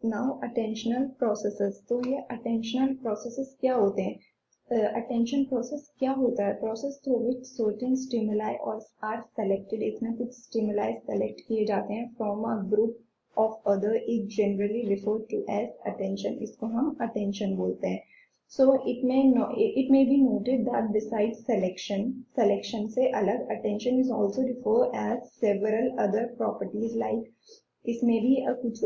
Now attentional processes. तो ये attentional processes क्या होते हैं? अटेंशन प्रोसेस क्या होता है? Process through which certain stimuli और आर सेलेक्टेड। इसमें कुछ स्टिमुलाई सेलेक्ट किए जाते हैं from a group of other is generally refer to as attention. इसको हम अटेंशन बोलते हैं। So it may be noted that besides selection से अलग attention is also referred as several other properties like इसमें भी कुछ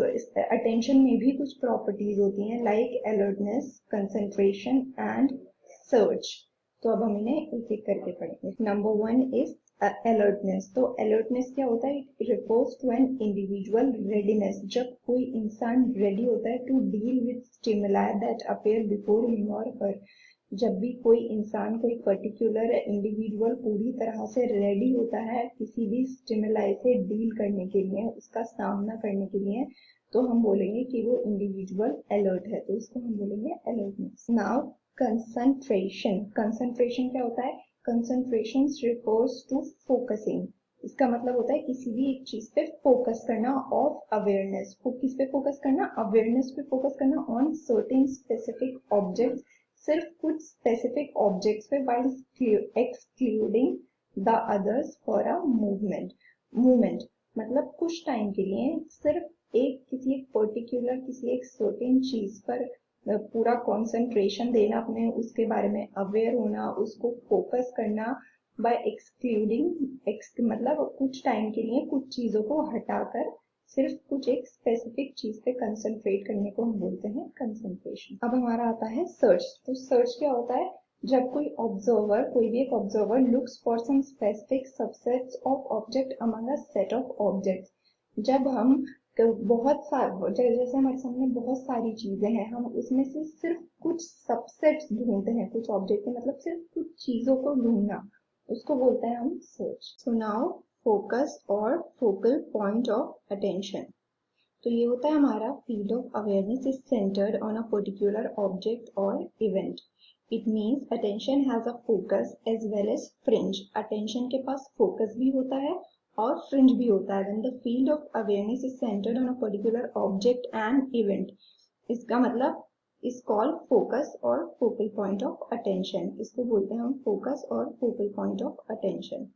attention में भी कुछ properties होती हैं like alertness, concentration and search। तो अब हम इन्हें एक एक करके पढ़ेंगे। Number 1 is alertness। तो alertness क्या होता है? It refers to an individual readiness। जब कोई इंसान ready होता है to deal with stimuli that appear before him or her। जब भी कोई इंसान, कोई पर्टिकुलर इंडिविजुअल पूरी तरह से रेडी होता है किसी भी स्टिमुलाई से डील करने के लिए, उसका सामना करने के लिए, तो हम बोलेंगे कि वो इंडिविजुअल अलर्ट है। तो इसको हम बोलेंगे अलर्टनेस। Now concentration. कंसंट्रेशन क्या होता है? Concentration refers to focusing. इसका मतलब होता है किसी भी एक चीज पे फोकस करना ऑफ अवेयरनेस। किस पे फोकस करना? अवेयरनेस पे फोकस करना ऑन सर्टेन स्पेसिफिक ऑब्जेक्ट्स। सिर्फ कुछ स्पेसिफिक ऑब्जेक्ट्स पे while excluding the others for a movement. मतलब कुछ टाइम के लिए सिर्फ किसी एक पर्टिकुलर, किसी एक सर्टेन चीज पर पूरा कंसंट्रेशन देना, अपने उसके बारे में अवेयर होना, उसको फोकस करना बाय एक्सक्लूडिंग मतलब कुछ टाइम के लिए कुछ चीजों को हटाकर सिर्फ कुछ एक स्पेसिफिक चीज पे कंसंट्रेट करने को हम बोलते हैं कंसंट्रेशन। अब हमारा आता है सर्च। तो सर्च क्या होता है? जब कोई भी एक observer looks for some specific subsets of object among a set of objects. जब हम जैसे हमारे सामने बहुत सारी चीजें हैं, हम उसमें से सिर्फ कुछ सबसेट्स ढूंढते हैं, कुछ ऑब्जेक्ट के मतलब सिर्फ कुछ चीजों को ढूंढना, उसको बोलते हैं हम सर्च। सो नाउ फोकस और फोकल पॉइंट ऑफ अटेंशन। तो ये होता है हमारा field of awareness is centred on a particular object और event. It means attention has a focus as well as fringe. Attention के पास फोकस भी होता है और फ्रिंज भी होता है। When the field of awareness is centred on a particular object and event, इसका मतलब इज कॉल्ड फोकस और फोकल पॉइंट ऑफ अटेंशन। इसको बोलते हैं हम फोकस और focal point of attention.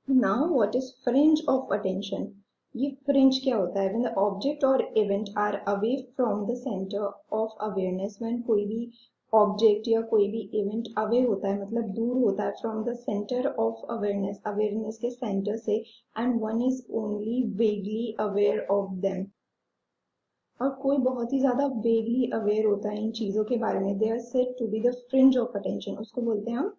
Now what is fringe of attention? ये fringe क्या होता है? व्हेन द ऑब्जेक्ट और event are away from the centre of awareness. When कोई भी ऑब्जेक्ट या कोई भी इवेंट अवे होता है, मतलब दूर होता है, from the centre of awareness, awareness के सेंटर से, and one is only vaguely aware of them. और कोई बहुत ही ज्यादा वेगली अवेयर होता है इन चीजों के बारे में, they are said to be the fringe of attention. उसको बोलते हैं हम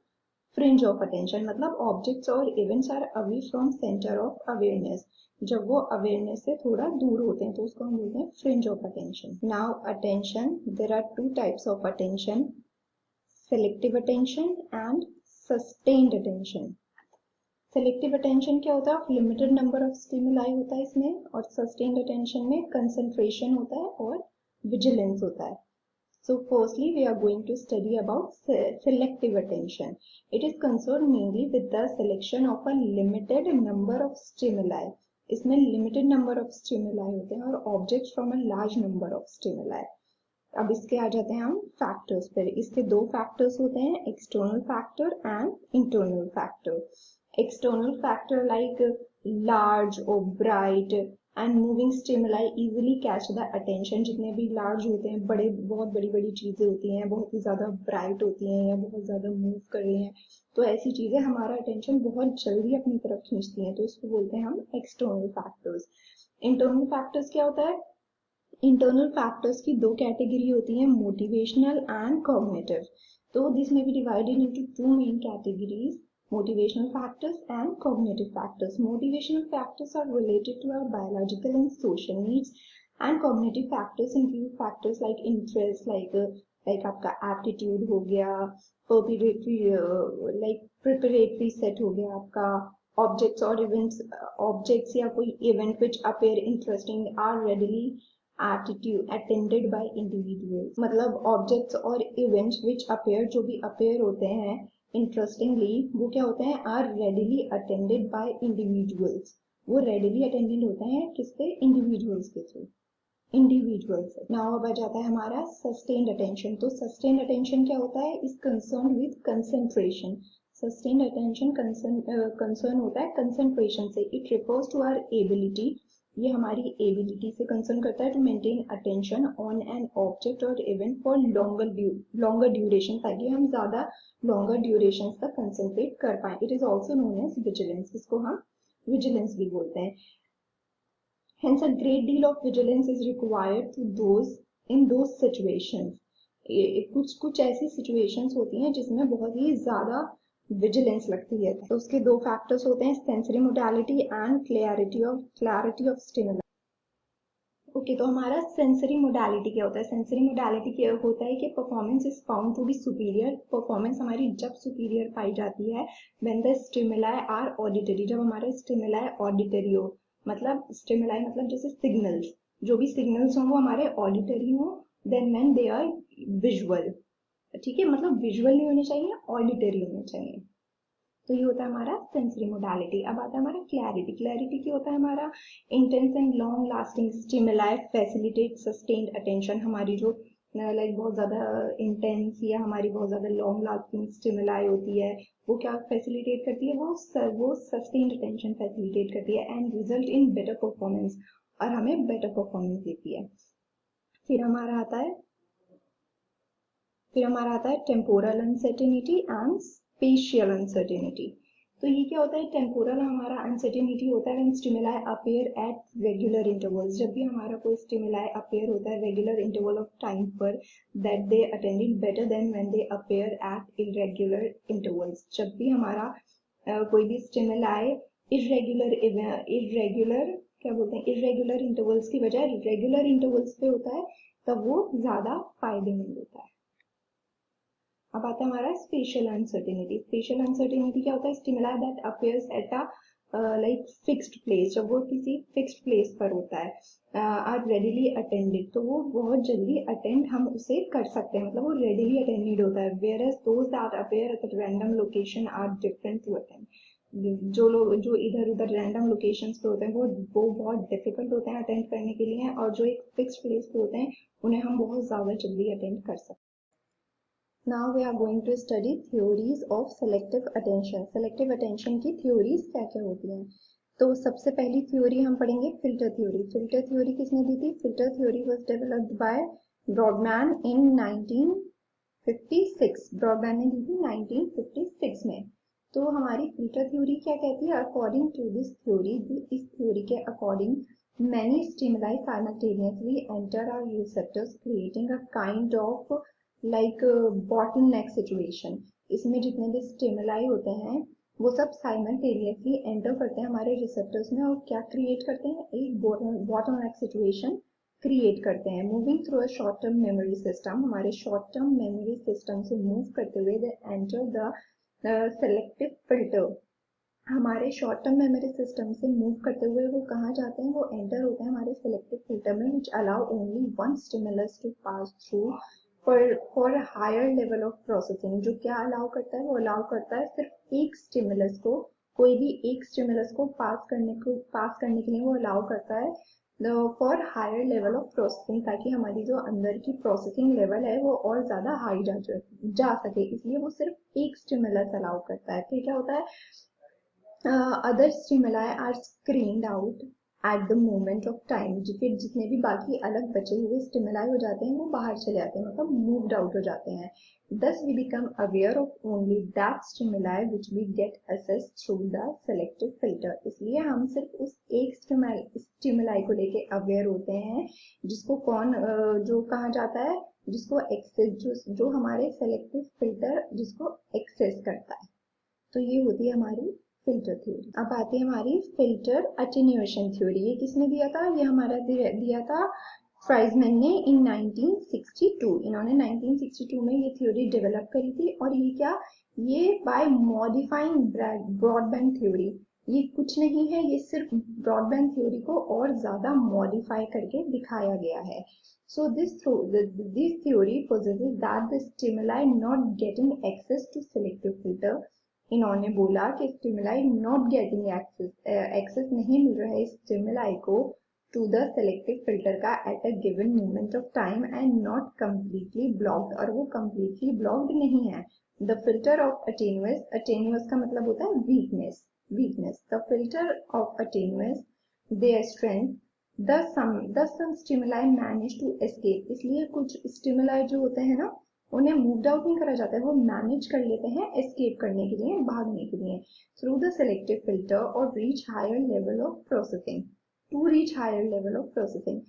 फ्रिंज ऑफ अटेंशन। मतलब ऑब्जेक्ट्स और events are away from centre of awareness, जब वो अवेयरनेस से थोड़ा दूर होते हैं, तो उसको हम बोलते हैं fringe of attention. Now attention, there are two types of attention, selective attention and sustained attention. Selective attention क्या होता है? लिमिटेड नंबर ऑफ स्टिमुलाई होता है इसमें, और सस्टेन्ड अटेंशन में कंसंट्रेशन होता है और विजिलेंस होता है। So firstly, we are going to study about selective attention. It is concerned mainly with the selection of a limited number of stimuli. इसमें limited number of stimuli होते हैं और objects from a large number of stimuli. अब इसके आ जाते हैं हम factors पर। इसके दो फैक्टर्स होते हैं, external factor and internal factor. External factor like large और bright and moving stimuli easily catch the attention. जितने भी लार्ज होते हैं, बहुत बड़ी बड़ी चीजें होती हैं, बहुत ही ज्यादा ब्राइट होती हैं या बहुत ज्यादा मूव कर रही हैं, तो ऐसी चीजें हमारा अटेंशन बहुत जल्दी अपनी तरफ खींचती हैं, तो इसको बोलते हैं हम एक्सटर्नल फैक्टर्स। इंटरनल फैक्टर्स क्या होता है? इंटरनल फैक्टर्स की दो कैटेगरी होती है, मोटिवेशनल एंड कॉग्निटिव। तो this may be divided into two main categories, motivational factors and cognitive factors. Motivational factors are related to our biological and social needs, and cognitive factors include factors like interest, like आपका aptitude हो गया, preparatory set हो गया आपका, objects या कोई event which appear interesting are readily attended by individuals। मतलब objects और events which appear, जो भी appear होते हैं इंटरेस्टिंगली, वो क्या होते हैं? Are readily attended by individuals. वो रेडिली अटेंडेड होते हैं किससे? इंडिविजुअल्स के थ्रू। इंडिविजुअल्स। नाउ अब आ जाता है हमारा सस्टेन्ड अटेंशन। तो सस्टेन्ड अटेंशन क्या होता है? Is concern with concentration. Sustained attention concern होता है कंसंट्रेशन से। It refers to our ability, ये हमारी एबिलिटी से कंसर्न करता है to maintain attention on an object और इवेंट फॉर लॉन्गर ड्यूरेशन, ताकि हम ज्यादा लॉन्गर ड्यूरेशन तक कंसंट्रेट कर पाए। It is also known as vigilance, इसको हम विजिलेंस भी बोलते हैं। Hence, a great deal of vigilance is required to those in those situations. कुछ ऐसी situations होती हैं जिसमें बहुत ही ज्यादा विजिलेंस लगती है। तो उसके दो फैक्टर्स होते हैं, sensory modality and clarity of stimulus. Okay, तो हमारा सेंसरी मोडालिटी क्या होता है? सेंसरी मोडालिटी क्या होता है कि performance is found to be superior. Performance हमारी जब सुपीरियर पाई जाती है when the stimuli are auditory, जब हमारे स्टिमुलाई ऑडिटरी हो, मतलब स्टिमुलाई मतलब जैसे सिग्नल्स, जो भी सिग्नल्स हो वो हमारे ऑडिटरी हो, then when they are visual. ठीक है, मतलब विजुअल नहीं होने चाहिए, ऑडिटरी होने चाहिए। तो ये होता है हमारा सेंसरी मोडालिटी। अब आता है हमारा क्लैरिटी। क्लैरिटी क्या होता है? हमारा intense and long lasting stimuli facilitate sustained attention. हमारी जो लाइक बहुत ज्यादा इंटेंस या हमारी बहुत ज्यादा लॉन्ग लास्टिंग स्टिमुलाई होती है, वो क्या फैसिलिटेट करती है? वो सस्टेन्ड अटेंशन फैसिलिटेट करती है and result in better performance, और हमें बेटर परफॉर्मेंस देती है। फिर हमारा आता है temporal uncertainty and spatial uncertainty. तो ये क्या होता है? टेम्पोरल हमारा अनसर्टेनिटी होता है when stimuli appear at regular intervals. जब भी हमारा कोई स्टिमुलाई अपीयर होता है रेगुलर इंटरवल ऑफ टाइम पर, that they attended better than when they appear eight irregular intervals. जब भी हमारा कोई भी स्टिमुलाई इरेगुलर इंटरवल्स की बजाय रेगुलर इंटरवल्स पे होता है, तब वो ज्यादा फायदेमंद होता है। अब आता है हमारा स्पेशल अनसर्टेनिटी। स्पेशल अनसर्टेनिटी क्या होता है? Stimuli that appears at a like fixed place. जब वो किसी फिक्स्ड प्लेस पर होता है, आर रेडिली अटेंडेड, तो वो बहुत जल्दी अटेंड हम उसे कर सकते हैं, मतलब वो रेडिली अटेंडेड होता है। Whereas those that appear at random location are different to attend. जो लोग जो इधर उधर रैंडम लोकेशंस पे होते हैं वो बहुत डिफिकल्ट होते हैं अटेंड करने के लिए, और जो एक फिक्स्ड प्लेस पे होते हैं उन्हें हम बहुत ज्यादा जल्दी अटेंड कर सकते हैं। Now we are going to study theories of selective attention. Selective attention की theories क्या क्या होती हैं? तो सबसे पहली theory हम पढ़ेंगे filter theory. Filter theory किसने दी थी? Filter theory was developed by Brodmann in 1956. Brodmann ने दी थी 1956 में। तो हमारी filter theory क्या कहती है? According to this theory, इस theory के according many stimuli simultaneously enter our receptors, creating a kind of like bottleneck situation. इसमें जितने भी स्टिमुलाई होते हैं वो सब साइमल्टेनियसली एंटर करते हैं हमारे रिसेप्टर्स में, और क्या क्रिएट करते हैं? एक बॉटलनेक सिचुएशन क्रिएट करते हैं। Moving through a short term memory system, हमारे शॉर्ट टर्म मेमोरी सिस्टम से मूव करते हुए they enter the selective filter. हमारे शॉर्ट टर्म मेमोरी सिस्टम से मूव करते हुए वो कहाँ जाते हैं? वो एंटर होते हैं हमारे सेलेक्टिव फिल्टर में, which allow only one stimulus to pass through for higher level of processing. जो क्या अलाउ करता है? वो अलाउ करता है सिर्फ एक स्टिमुलस को, कोई भी एक स्टिमुलस को पास करने के लिए वो अलाउ करता है for higher level of processing, ताकि हमारी जो अंदर की प्रोसेसिंग लेवल है वो और ज्यादा हाई जा सके, इसलिए वो सिर्फ एक स्टिमुलस अलाउ करता है। फिर क्या होता है? Other stimuli are screened out at the moment of time. फिर जितने भी बाकी अलग बचे हुए स्टिमुलाई हो जाते हैं वो बाहर चले जाते हैं, मतलब मूव्ड आउट हो जाते हैं। Thus we become aware of only that stimuli which we get assessed through the selective filter. इसलिए हम सिर्फ उस एक स्टिमुलाई को लेके अवेयर होते हैं जिसको जो कहा जाता है, जिसको एक्सेस, जो हमारे सेलेक्टिव फिल्टर जिसको एक्सेस करता है। तो ये होती है हमारी फिल्टर थ्योरी। अब आती है हमारी फिल्टर अटेन्यूएशन थ्योरी। ये किसने दिया था? ये हमारा दिया था फ्राइजमैन ने इन 1962। इन्होंने 1962 में ये थ्योरी डेवलप करी थी, और ये बाय मॉडिफाइंग ब्रॉडबैंड थ्योरी। ये कुछ नहीं है, ये सिर्फ ब्रॉडबैंड थ्योरी को और ज्यादा मॉडिफाई करके दिखाया गया है। So this theory possesses that the stimuli not getting access to selective filter. इन्होंने बोला कि स्टिमुलाई नॉट गेटिंग एक्सेस नहीं मिल रहा है स्टिमुलाई को टू द सेलेक्टिव फिल्टर का at a given moment of time and not completely blocked, और वो कम्प्लीटली ब्लॉक्ड नहीं है। The filter of attenuates, attenuates का मतलब होता है weakness, weakness. The filter of attenuates their strength the some stimuli manage to escape, इसलिए कुछ स्टिमुलाई जो होते हैं ना उन्हें मूव आउट नहीं करा जाता है, वो मैनेज कर लेते हैं एस्केप करने के लिए, भागने के लिए, थ्रू द सेलेक्टिव फिल्टर और reach higher level of processing, to reach higher level of processing,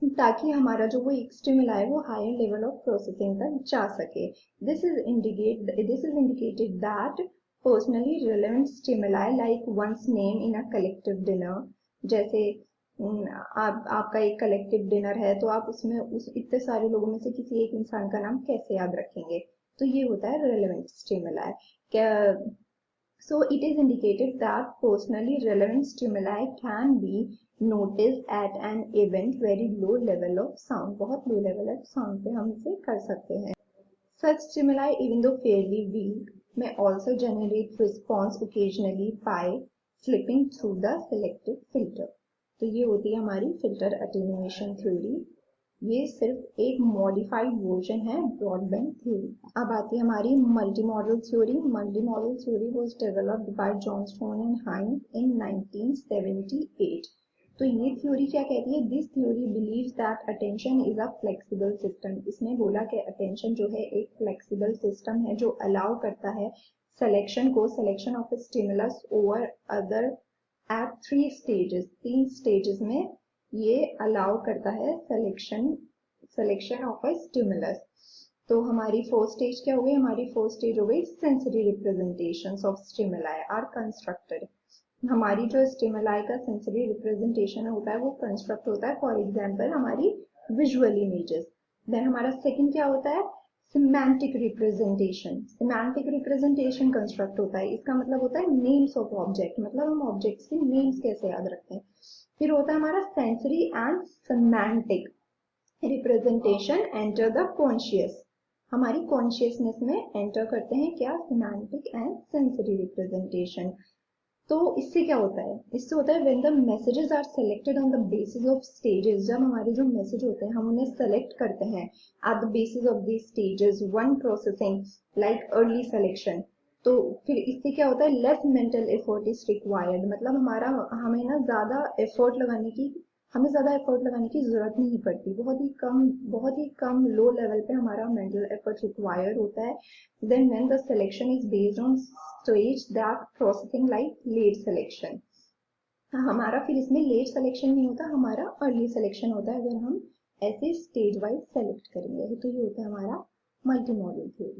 ताकि हमारा जो वो एक स्टिमुलाई है वो हायर लेवल ऑफ प्रोसेसिंग तक जा सके। This is indicated that personally relevant stimuli like one's name in a collective dinner, जैसे आपका एक कलेक्टिव डिनर है तो आप उसमें उस इतने सारे लोगों में से किसी एक इंसान का नाम कैसे याद रखेंगे, तो ये होता है रेलेवेंट स्टिमुलाई। क्या so it is indicated that personally relevant stimuli can be noticed at an event very low level of sound, बहुत low level of sound पे हम इसे कर सकते हैं। Such stimuli, even though fairly weak, may also generate response occasionally by slipping through the selective filter. तो ये होती है हमारी फिल्टर अटेन्युएशन थ्योरी, ये सिर्फ एक मॉडिफाइड वर्जन है ब्रॉडबैंड थ्योरी। अब आती है हमारी multi model theory. Multi model theory was developed by Johnston and Heinz in 1978। तो ये थ्योरी क्या कहती है? This theory believes that attention is a flexible system. इसने बोला कि अटेंशन जो है एक फ्लेक्सिबल सिस्टम है जो अलाउ करता है selection of stimulus over other at 3 stages, 3 stages में ये अलाउ करता है सिलेक्शन ऑफ अ स्टिमुलस। तो हमारी फोर्थ स्टेज क्या हो गई? हमारी फोर्थ स्टेज हो गई sensory representations of stimuli are constructed. हमारी जो स्टिमुलाई का सेंसरी रिप्रेजेंटेशन होता है वो कंस्ट्रक्ट होता है, फॉर एग्जांपल हमारी विजुअल इमेजेस। देन हमारा सेकंड क्या होता है? Semantic representation. Semantic representation construct होता है, इसका मतलब होता है नेम्स ऑफ ऑब्जेक्ट, मतलब हम ऑब्जेक्ट्स के नेम्स कैसे याद रखते हैं। फिर होता है हमारा sensory and semantic representation enter the conscious. हमारी कॉन्शियसनेस में एंटर करते हैं क्या? Semantic and sensory representation. तो इससे क्या होता है? इससे होता है when the messages are selected on the basis of stages, जब हमारे जो मैसेज होते हैं हम उन्हें सेलेक्ट करते हैं at the basis of the stages, one processing like early selection, तो फिर इससे क्या होता है? Less mental effort is required, मतलब हमें ना ज्यादा एफर्ट लगाने की जरूरत नहीं पड़ती, बहुत ही कम लो लेवल पे हमारा मेंटल एफर्ट रिक्वायर्ड होता है। Then when the selection is based on stage that processing like late selection, हमारा फिर इसमें लेट सिलेक्शन नहीं होता, हमारा अर्ली सिलेक्शन होता है अगर हम ऐसे स्टेज वाइज सेलेक्ट करेंगे। तो ये होता है हमारा मल्टी मॉडल थ्योरी।